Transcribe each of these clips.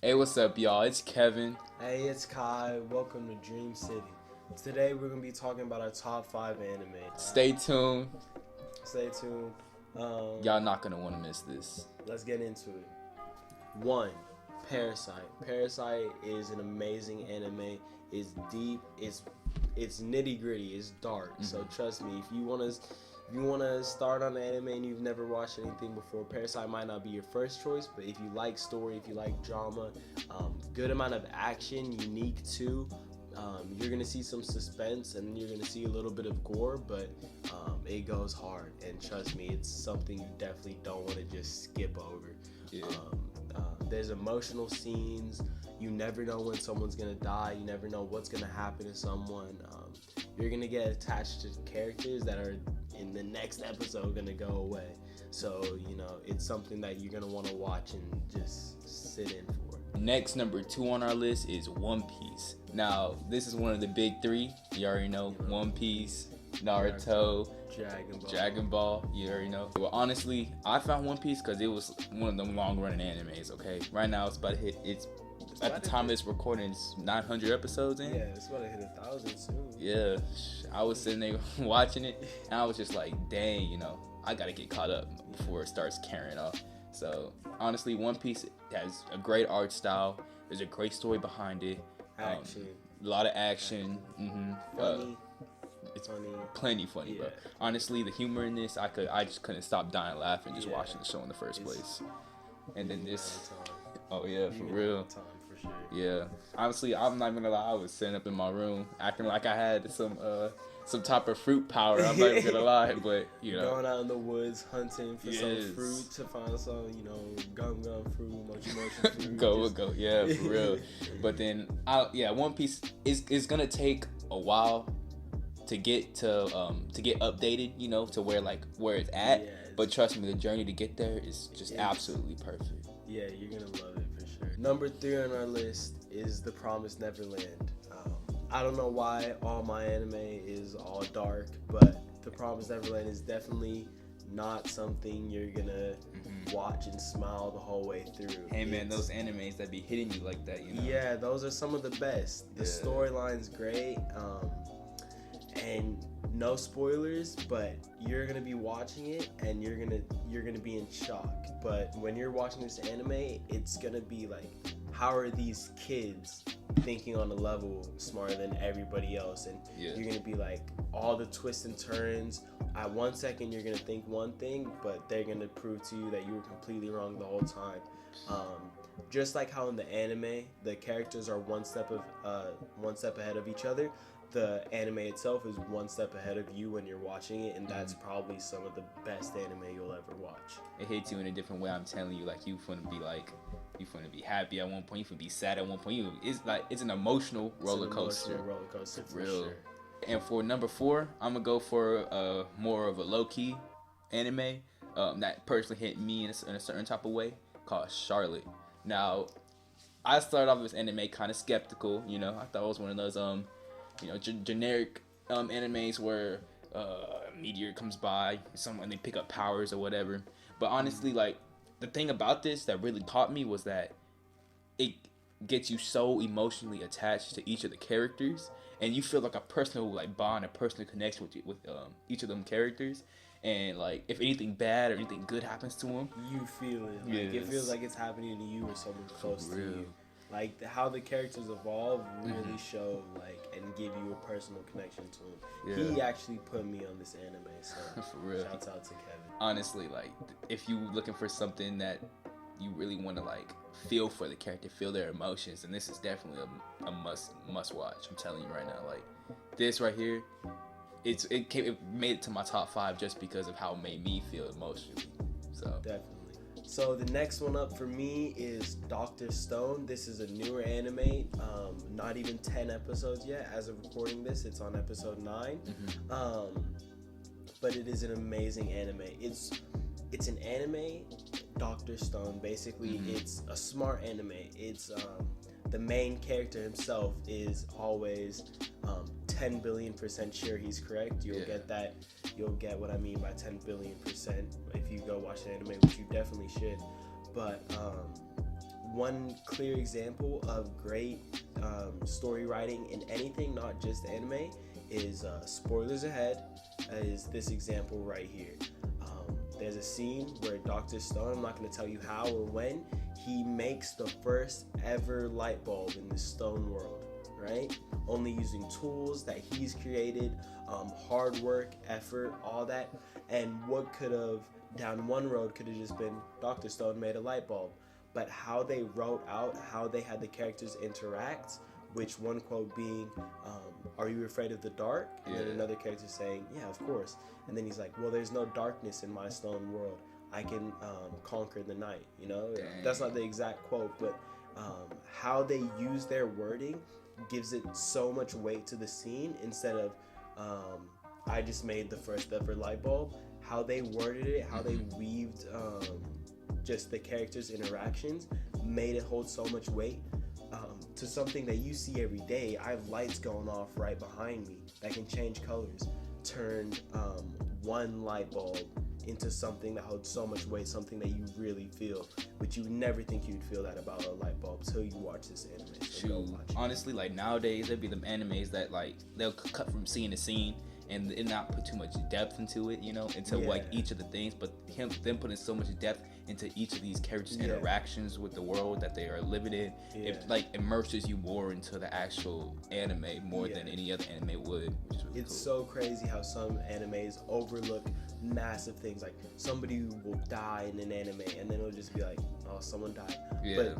Hey, what's up, y'all? It's Kevin. Hey, it's Kai. Welcome to Dream City. Today we're gonna be talking about our top 5 anime. Stay tuned. Stay tuned. Y'all not gonna want to miss this. Let's get into it. 1. Parasite. Parasite is an amazing anime. It's deep. It's nitty gritty. It's dark. So trust me, if you wanna start on the anime and you've never watched anything before, Parasite might not be your first choice. But if you like story, if you like drama, good amount of action, unique too. You're gonna see some suspense and you're gonna see a little bit of gore, but it goes hard. And trust me, it's something you definitely don't want to just skip over. Yeah. There's emotional scenes. You never know when someone's gonna die. You never know what's gonna happen to someone. You're gonna get attached to characters that are in the next episode gonna go away. So it's something that you're gonna want to watch and just sit in for. Next, number 2 on our list is One Piece. Now, this is one of the big 3. You already know. One Piece, Naruto, Dragon Ball. You already know. Well, honestly, I found One Piece because it was one of the long-running animes. Okay, right now it's about to hit. At the time it's recording, it's 900 episodes in. Yeah, it's about to hit 1,000 soon. Yeah, I was sitting there watching it, and I was just like, dang, I gotta get caught up before it starts carrying off. So honestly, One Piece has a great art style. There's a great story behind it. Action. A lot of action. Funny. It's funny. Plenty funny, Yeah. but honestly, the humor in this, I just couldn't stop dying laughing just Yeah. watching the show in the first place. And then this, Time. oh yeah, for real. Time for sure. Yeah, honestly, I'm not gonna lie. I was sitting up in my room acting like I had some type of fruit power. I'm not even gonna lie, but going out in the woods hunting for Yes. some fruit to find some, gum fruit, mochi fruit. go, yeah, for real. But then, One Piece is gonna take a while to get updated, to where it's at. Yeah, but trust me, the journey to get there is just absolutely perfect. Yeah, you're gonna love it for sure. Number 3 on our list is The Promised Neverland. I don't know why all my anime is all dark, but The Promised Neverland is definitely not something you're gonna watch and smile the whole way through. Hey man, those animes that be hitting you like that, Yeah, those are some of the best. The storyline's great, and no spoilers, but you're gonna be watching it and you're gonna be in shock. But when you're watching this anime, it's gonna be like, how are these kids thinking on a level smarter than everybody else? And you're gonna be like, all the twists and turns. At 1 second you're gonna think one thing, but they're gonna prove to you that you were completely wrong the whole time. Just like how in the anime the characters are one step ahead of each other, the anime itself is one step ahead of you when you're watching it, and that's probably some of the best anime you'll ever watch. It hits you in a different way. I'm telling you, like you finna be happy at one point, you finna be sad at one point. It's an emotional roller coaster. For real. sure. And for number 4, I'm gonna go for more of a low-key anime that personally hit me in a certain type of way, called Charlotte. Now, I started off with this anime kind of skeptical. I thought it was one of those generic animes where a meteor comes by, someone they pick up powers or whatever. But honestly, the thing about this that really caught me was that it gets you so emotionally attached to each of the characters, and you feel like a personal bond, a personal connection with each of them characters. And if anything bad or anything good happens to them, you feel it. It feels like it's happening to you or someone close to you. How the characters evolve really show and give you a personal connection to him. Yeah. He actually put me on this anime, so for real. Shouts out to Kevin. Honestly, if you looking for something that you really want to feel for the character, feel their emotions, and this is definitely a must watch. I'm telling you right now, this right here, it made it to my top 5 just because of how it made me feel emotionally. So definitely. So the next one up for me is Dr. Stone. This is a newer anime, not even 10 episodes yet. As of recording this, it's on episode 9. But it is an amazing anime. It's an anime, Dr. Stone. Basically, it's a smart anime. It's the main character himself is always 10 billion% sure he's correct. You'll get that. You'll get what I mean by 10 billion% if you go watch the anime, which you definitely should. But one clear example of great story writing in anything, not just anime, is spoilers ahead. Is this example right here? There's a scene where Dr. Stone, I'm not going to tell you how or when, he makes the first ever light bulb in the stone world, right? Only using tools that he's created, hard work, effort, all that. And what could have, down one road, could have just been Dr. Stone made a light bulb. But how they wrote out, how they had the characters interact, which one quote being, are you afraid of the dark? And then another character saying, yeah, of course. And then he's like, well, there's no darkness in my stone world. I can conquer the night, you know? Dang. That's not the exact quote, but how they use their wording gives it so much weight to the scene instead of, I just made the first ever light bulb. How they worded it, how they weaved just the characters' interactions made it hold so much weight. To something that you see every day. I have lights going off right behind me that can change colors, turn one light bulb into something that holds so much weight, something that you really feel, but you would never think you'd feel that about a light bulb till you watch this anime. So honestly, like nowadays, there'd be them animes that like they'll cut from scene to scene and not put too much depth into it, you know, into like each of the things, but them putting so much depth into each of these characters' interactions with the world that they are living in, it like immerses you more into the actual anime more than any other anime would. Which is really it's so crazy how some animes overlook massive things, like somebody will die in an anime and then it'll just be like, oh, someone died. But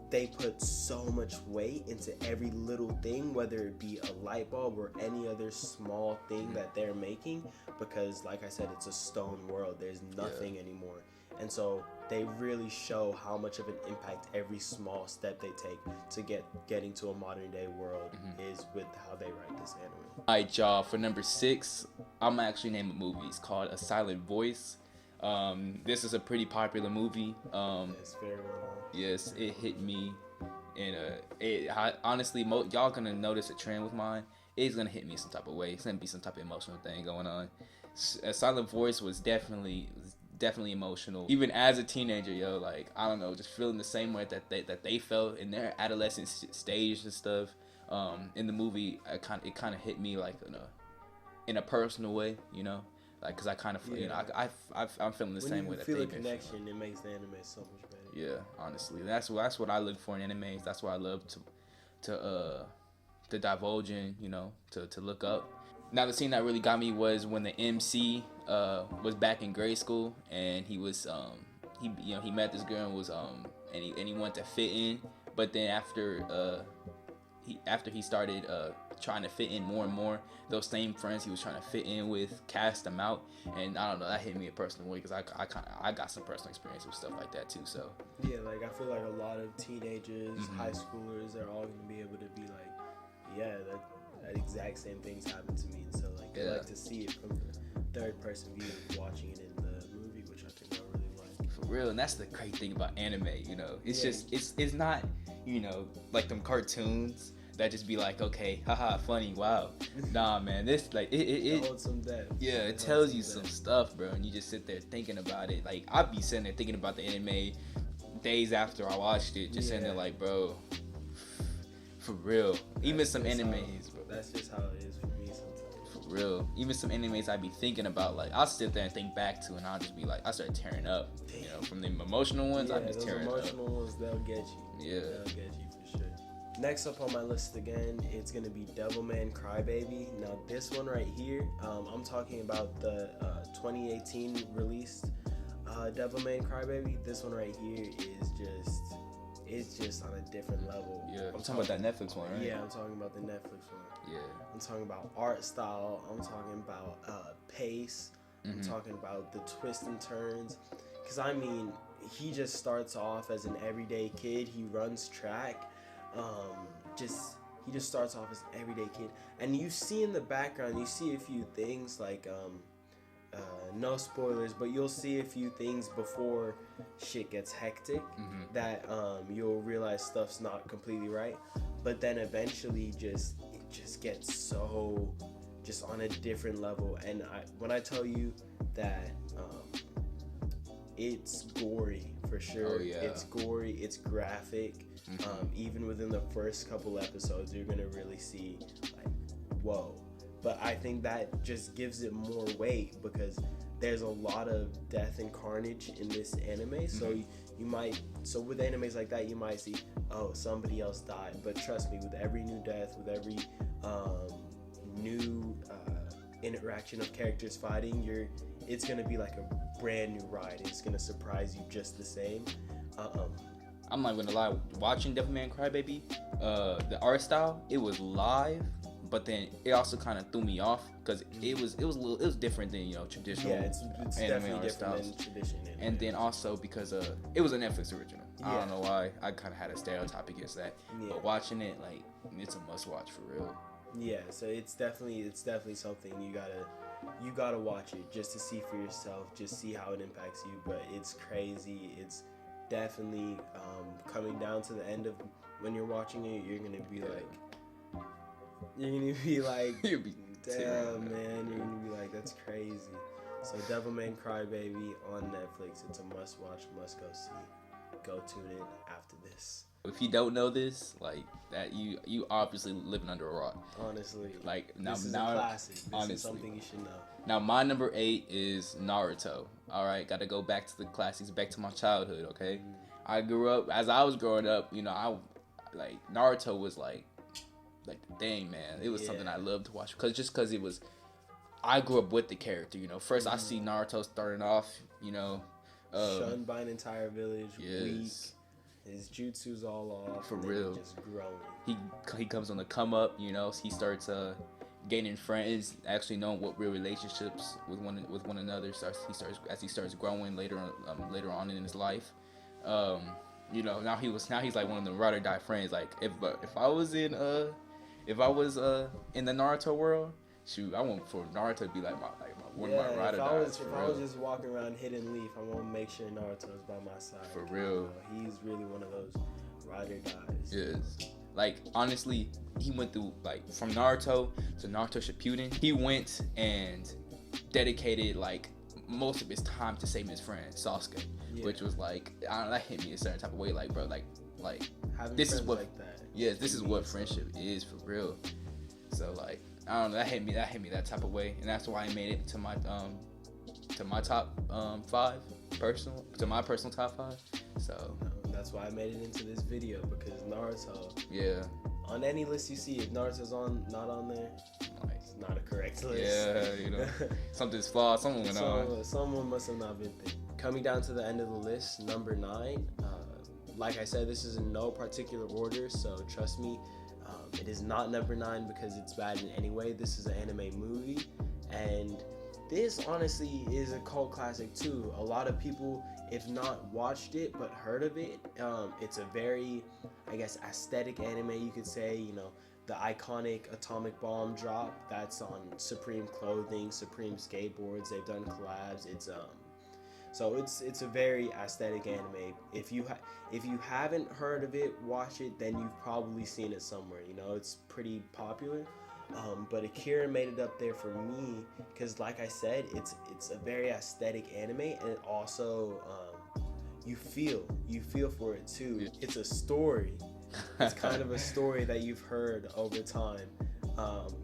they put so much weight into every little thing, whether it be a light bulb or any other small thing that they're making, because like I said, it's a stone world. There's nothing anymore. And so they really show how much of an impact every small step they take to getting to a modern day world is with how they write this anime. Alright, y'all, for number 6, I'm actually naming a movie. It's called A Silent Voice. This is a pretty popular movie. It's very well known. Yes, it hit me, and honestly, y'all gonna notice a trend with mine. It's gonna hit me some type of way. It's gonna be some type of emotional thing going on. A Silent Voice was definitely emotional. Even as a teenager, yo, like I don't know, just feeling the same way that they felt in their adolescent stage and stuff. In the movie, it kind of hit me like in a personal way, you know. Like, cause I kind of, you know, I'm feeling the same way that they feel. When you feel a connection, it makes the anime so much better. Yeah, honestly, that's what I look for in animes. That's what I love to divulge in, you know, to look up. Now, the scene that really got me was when the MC was back in grade school and he was he met this girl and was and he wanted to fit in, but then after he started trying to fit in more and more, those same friends he was trying to fit in with cast him out, and I don't know, that hit me a personal way because I got some personal experience with stuff like that too. So yeah, like I feel like a lot of teenagers, high schoolers, they're all gonna be able to be like, yeah, that exact same things happened to me, and so like they like to see it from the third person view, watching it in the movie, which I think I really like. For real, and that's the great thing about anime, you know. It's just it's not, you know, like them cartoons that just be like, okay, haha, funny, wow. Nah, man, this like it holds some depth. Yeah, it tells you some stuff, bro, and you just sit there thinking about it. Like I'd be sitting there thinking about the anime days after I watched it, just sitting there like, bro, for real. Even some animes, bro. That's just how it is for me sometimes. For real. Even some animes I'd be thinking about, like I'll sit there and think back to, and I'll just be like, I start tearing up. You know, from the emotional ones, I'm just tearing up. Those emotional ones, they'll get you. Yeah, they'll get you for sure. Next up on my list again, it's gonna be Devilman Crybaby. Now this one right here, I'm talking about the 2018 released Devilman Crybaby. This one right here is just on a different level. Yeah, I'm talking about that Netflix one, right? Yeah, I'm talking about the Netflix one. Yeah. I'm talking about art style. I'm talking about pace. I'm talking about the twists and turns. Cause I mean, he just starts off as an everyday kid. He runs track. He just starts off as an everyday kid, and you see in the background, you see a few things like no spoilers, but you'll see a few things before shit gets hectic that you'll realize stuff's not completely right, but then eventually it just gets so just on a different level. And when I tell you that it's gory for sure. Oh, yeah. It's gory. It's graphic. Even within the first couple episodes, you're gonna really see like, whoa. But I think that just gives it more weight because there's a lot of death and carnage in this anime. So you might, so with animes like that, you might see, oh, somebody else died. But trust me, with every new death, with every new interaction of characters fighting, it's gonna be like a brand new ride. It's gonna surprise you just the same. I'm not gonna lie. Watching Devilman Crybaby, the art style, it was live, but then it also kind of threw me off because it was different than traditional. Yeah, it's anime definitely art different styles. than tradition. And then also because it was a Netflix original. I Yeah. don't know why. I kind of had a stereotype against that. Yeah. But watching it, like, it's a must watch for real. Yeah, so it's definitely something you gotta watch it just to see for yourself, just see how it impacts you. But it's crazy. It's definitely coming down to the end of when you're watching it, you're gonna be like, You'll be damn, man, you're gonna be like, that's crazy. So Devilman Crybaby on Netflix. It's a must watch, must go see. Go tune in after this. If you don't know this, like that, you obviously living under a rock. Honestly, Like this is a classic. This is something you should know. Now my number 8 is Naruto. All right, got to go back to the classics, back to my childhood. Okay, I grew up as I was growing up. I like Naruto was like the thing, man. It was something I loved to watch because it was. I grew up with the character. First I see Naruto starting off. Shunned by an entire village. Yes. Weak. His jutsu's all off. For and real. Just growing. He comes on the come up. He starts gaining friends, actually knowing what real relationships with one another. He starts growing later on in his life. Now he's like one of the ride or die friends. Like if I was in the Naruto world, shoot, I want for Naruto to be like one of my ride or dies. If I was just walking around Hidden Leaf, I want to make sure Naruto's by my side. For real. He's really one of those ride or dies. Yes. Like, honestly, he went through, like, from Naruto to Naruto Shippuden. He went and dedicated, like, most of his time to saving his friend, Sasuke. Yeah. Which was, like, I don't know, that hit me a certain type of way. Like, bro, like having this is what, like that. Yes, this is what friendship is for real. So, like, I don't know, that hit me that type of way. And that's why I made it to my top 5 to my personal top 5. So that's why I made it into this video, because Naruto. Yeah. On any list you see, if Naruto's not on there, it's not a correct list. Yeah, something's flawed. Someone went on. Someone must have not been thinking. Coming down to the end of the list, number 9. Like I said, this is in no particular order, so trust me. It is not number 9 because it's bad in any way. This is an anime movie, and this honestly is a cult classic too. A lot of people, if not watched it but heard of it, it's a very, I guess, aesthetic anime, you could say. The iconic atomic bomb drop, that's on Supreme clothing, Supreme skateboards. They've done collabs. It's a very aesthetic anime. If you haven't heard of it, watch it, then you've probably seen it somewhere. It's pretty popular. But Akira made it up there for me because, like I said, it's a very aesthetic anime, and it also you feel for it too. Yeah. It's a story. It's kind of a story that you've heard over time.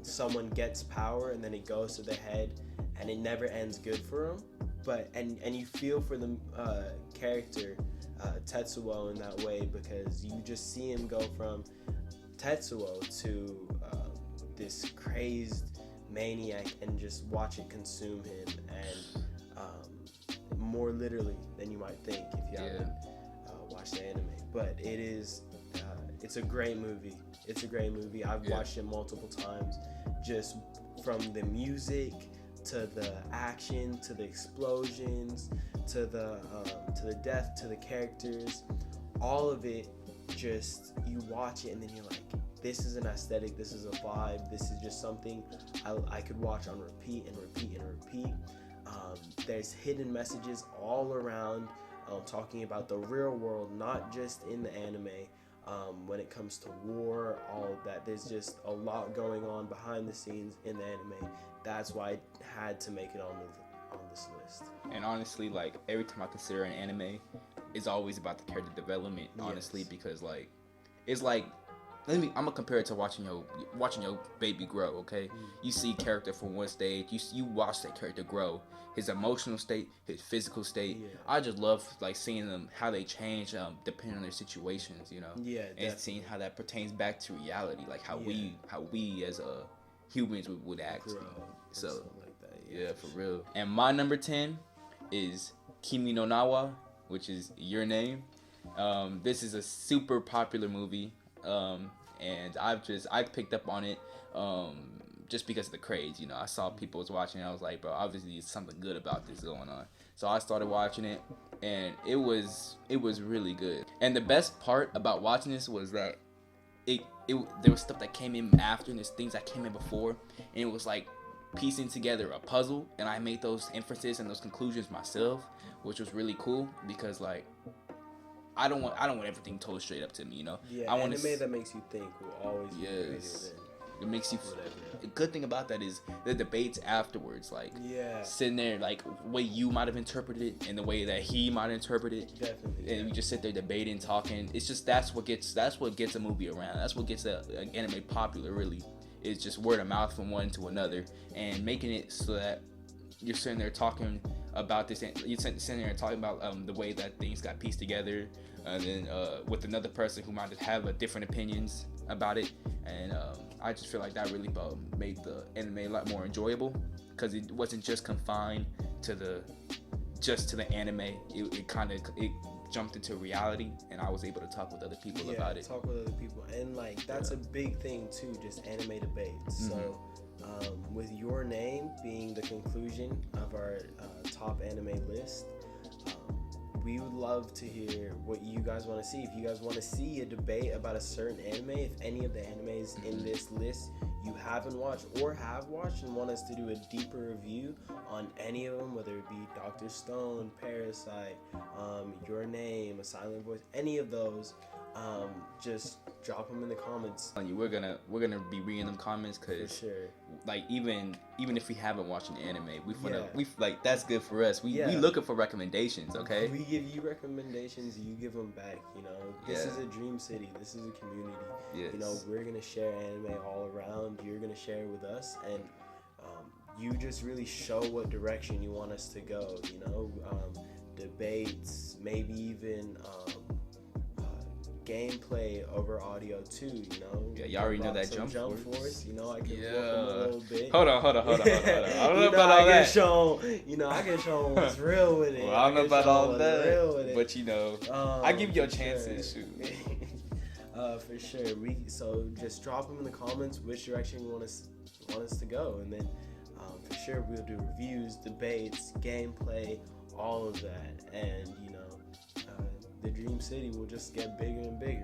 Someone gets power and then it goes to the head, and it never ends good for him. But and you feel for the character Tetsuo in that way, because you just see him go from Tetsuo to this crazed maniac and just watch it consume him, and more literally than you might think if you haven't watched the anime. But it's a great movie. It's a great movie. I've watched it multiple times, just from the music to the action, to the explosions, to the death, to the characters, all of it. Just you watch it and then you're like, this is an aesthetic, this is a vibe, this is just something I could watch on repeat and repeat and repeat. There's hidden messages all around, talking about the real world, not just in the anime. When it comes to war, all of that, there's just a lot going on behind the scenes in the anime. That's why I had to make it on this list. And honestly, like every time I consider an anime, it's always about the character development. Honestly, Yes. because like it's like I'm gonna compare it to watching your baby grow. Okay, you see character from one stage, you watch that character grow, his emotional state, his physical state. Yeah. I just love like seeing them how they change depending on their situations. You know, Yeah, and definitely. seeing how that pertains back to reality, like how we as humans would act. Grow, So something like that. yeah, for real. And my number 10 is Kimi no Nawa, which is Your Name. This is a super popular movie, and I picked up on it just because of the craze. You know, I saw people was watching it, I was like, bro, obviously there's something good about this going on. So I started watching it, and it was really good. And the best part about watching this was that there was stuff that came in after, and there's things that came in before, and it was like piecing together a puzzle, and I made those inferences and those conclusions myself, which was really cool because like I don't want everything told straight up to me, you know. Yeah, I want anime that makes you think will always be greater yes. than It makes you. whatever. The good thing about that is the debates afterwards, like Yeah, sitting there, like the way you might have interpreted it and the way that he might interpret it, definitely. and we just sit there debating, talking. It's just that's what gets a movie around. That's what gets an anime popular. Really, is just word of mouth from one to another, and making it so that you're sitting there talking about this. You're sitting there and talking about the way that things got pieced together, and then with another person who might have a different opinions about it, and I just feel like that really made the anime a lot more enjoyable because it wasn't just confined to the anime. It kind of jumped into reality, and I was able to talk with other people about it. Talk with other people, and like that's a big thing too, just anime debates. So with Your Name being the conclusion of our top anime list, we would love to hear what you guys want to see. If you guys want to see a debate about a certain anime, if any of the animes in this list you haven't watched or have watched and want us to do a deeper review on any of them, whether it be Dr. Stone, Parasite, Your Name, A Silent Voice, any of those, just drop them in the comments. We're gonna be reading them comments For because sure. like even if we haven't watched an anime, Yeah. we like that's good for us. We looking for recommendations, okay? We give you recommendations, you give them back. You know, this Yeah. is a dream city. This is a community. Yes. You know, we're gonna share anime all around. You're gonna share with us, and you just really show what direction you want us to go. You know, debates, maybe even gameplay over audio too. You know. Yeah, y'all already know that some jump force. You know, I can flip them a little bit. Hold on. I don't know You about all that. I can show what's real with it. Well, I don't know about all that, real with it. but you know, I give you a for chance sure. to shoot. For sure. So just drop them in the comments which direction you want us to go, and then for sure we'll do reviews, debates, gameplay, all of that, and you know, the Dream City will just get bigger and bigger.